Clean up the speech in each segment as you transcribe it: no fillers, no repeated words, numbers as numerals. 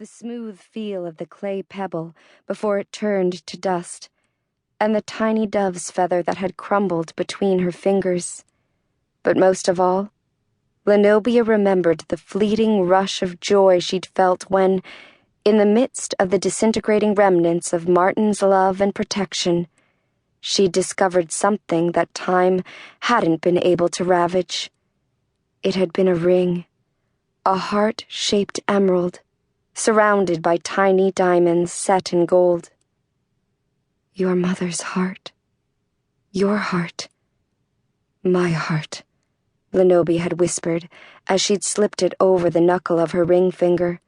the smooth feel of the clay pebble before it turned to dust, and the tiny dove's feather that had crumbled between her fingers. But most of all, Zenobia remembered the fleeting rush of joy she'd felt when, in the midst of the disintegrating remnants of Martin's love and protection, she'd discovered something that time hadn't been able to ravage. It had been a ring, a heart-shaped emerald, surrounded by tiny diamonds set in gold. Your mother's heart. Your heart. My heart, Zenobia had whispered as she'd slipped it over the knuckle of her ring finger.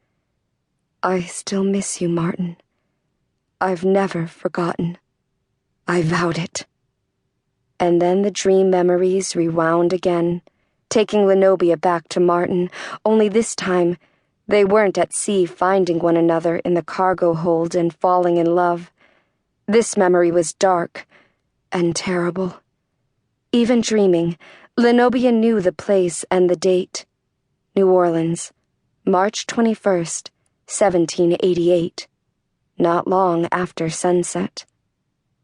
I still miss you, Martin. I've never forgotten. I vowed it. And then the dream memories rewound again, taking Zenobia back to Martin, only this time they weren't at sea finding one another in the cargo hold and falling in love. This memory was dark and terrible. Even dreaming, Zenobia knew the place and the date. New Orleans, March 21st, 1788, not long after sunset.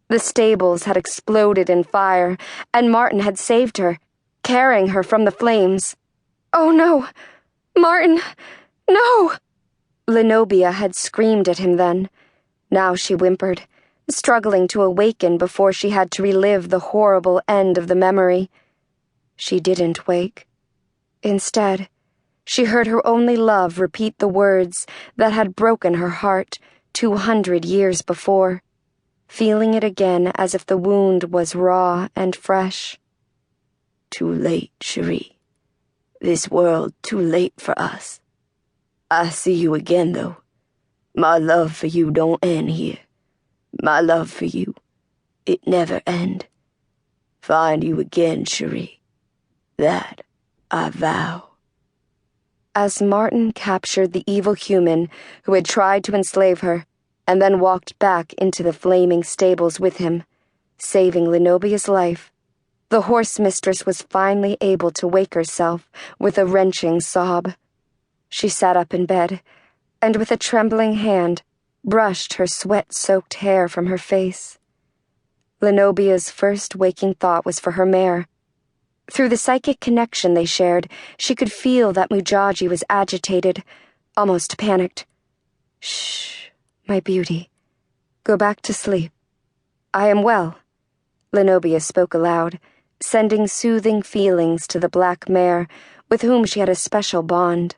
The stables had exploded in fire, and Martin had saved her, carrying her from the flames. Oh no! Martin! No! Zenobia had screamed at him then. Now she whimpered, struggling to awaken before she had to relive the horrible end of the memory. She didn't wake. Instead, she heard her only love repeat the words that had broken her heart 200 years before, feeling it again as if the wound was raw and fresh. Too late, Cherie. This world too late for us. I see you again, though. My love for you don't end here. My love for you, it never end. Find you again, Cherie. That I vow. As Martin captured the evil human who had tried to enslave her, and then walked back into the flaming stables with him, saving Zenobia's life, the horse mistress was finally able to wake herself with a wrenching sob. She sat up in bed, and with a trembling hand, brushed her sweat-soaked hair from her face. Zenobia's first waking thought was for her mare. Through the psychic connection they shared, she could feel that Mujaji was agitated, almost panicked. Shh, my beauty. Go back to sleep. I am well, Zenobia spoke aloud, sending soothing feelings to the black mare with whom she had a special bond.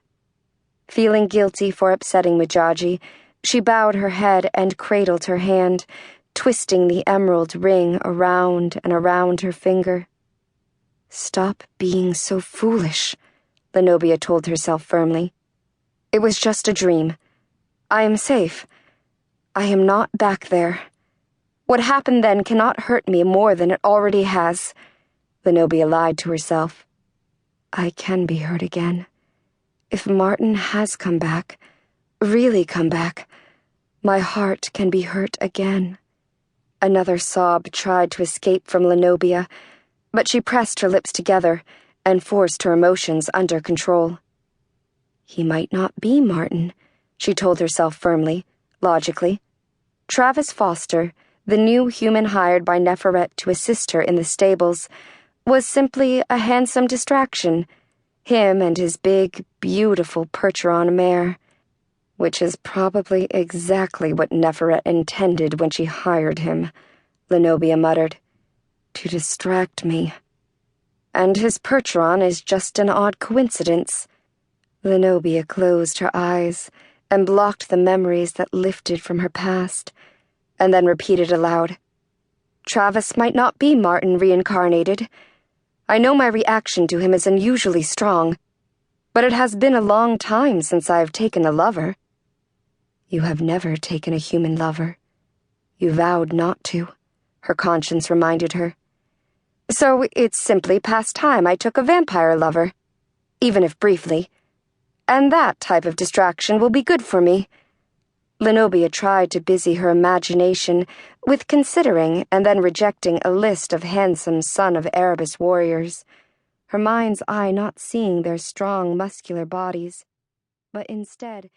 Feeling guilty for upsetting Mujaji, she bowed her head and cradled her hand, twisting the emerald ring around and around her finger. Stop being so foolish, Zenobia told herself firmly. It was just a dream. I am safe. I am not back there. What happened then cannot hurt me more than it already has, Zenobia lied to herself. I can be hurt again. If Martin has come back, really come back, my heart can be hurt again. Another sob tried to escape from Zenobia, but she pressed her lips together and forced her emotions under control. He might not be Martin, she told herself firmly, logically. Travis Foster, the new human hired by Neferet to assist her in the stables, was simply a handsome distraction, him and his big, beautiful Percheron mare, which is probably exactly what Neferet intended when she hired him, Zenobia muttered, to distract me. And his Percheron is just an odd coincidence. Zenobia closed her eyes and blocked the memories that lifted from her past, and then repeated aloud, Travis might not be Martin reincarnated. I know my reaction to him is unusually strong, but it has been a long time since I have taken a lover. You have never taken a human lover. You vowed not to, her conscience reminded her. So it's simply past time I took a vampire lover, even if briefly, and that type of distraction will be good for me. Zenobia tried to busy her imagination with considering and then rejecting a list of handsome son of Erebus warriors, her mind's eye not seeing their strong, muscular bodies, but instead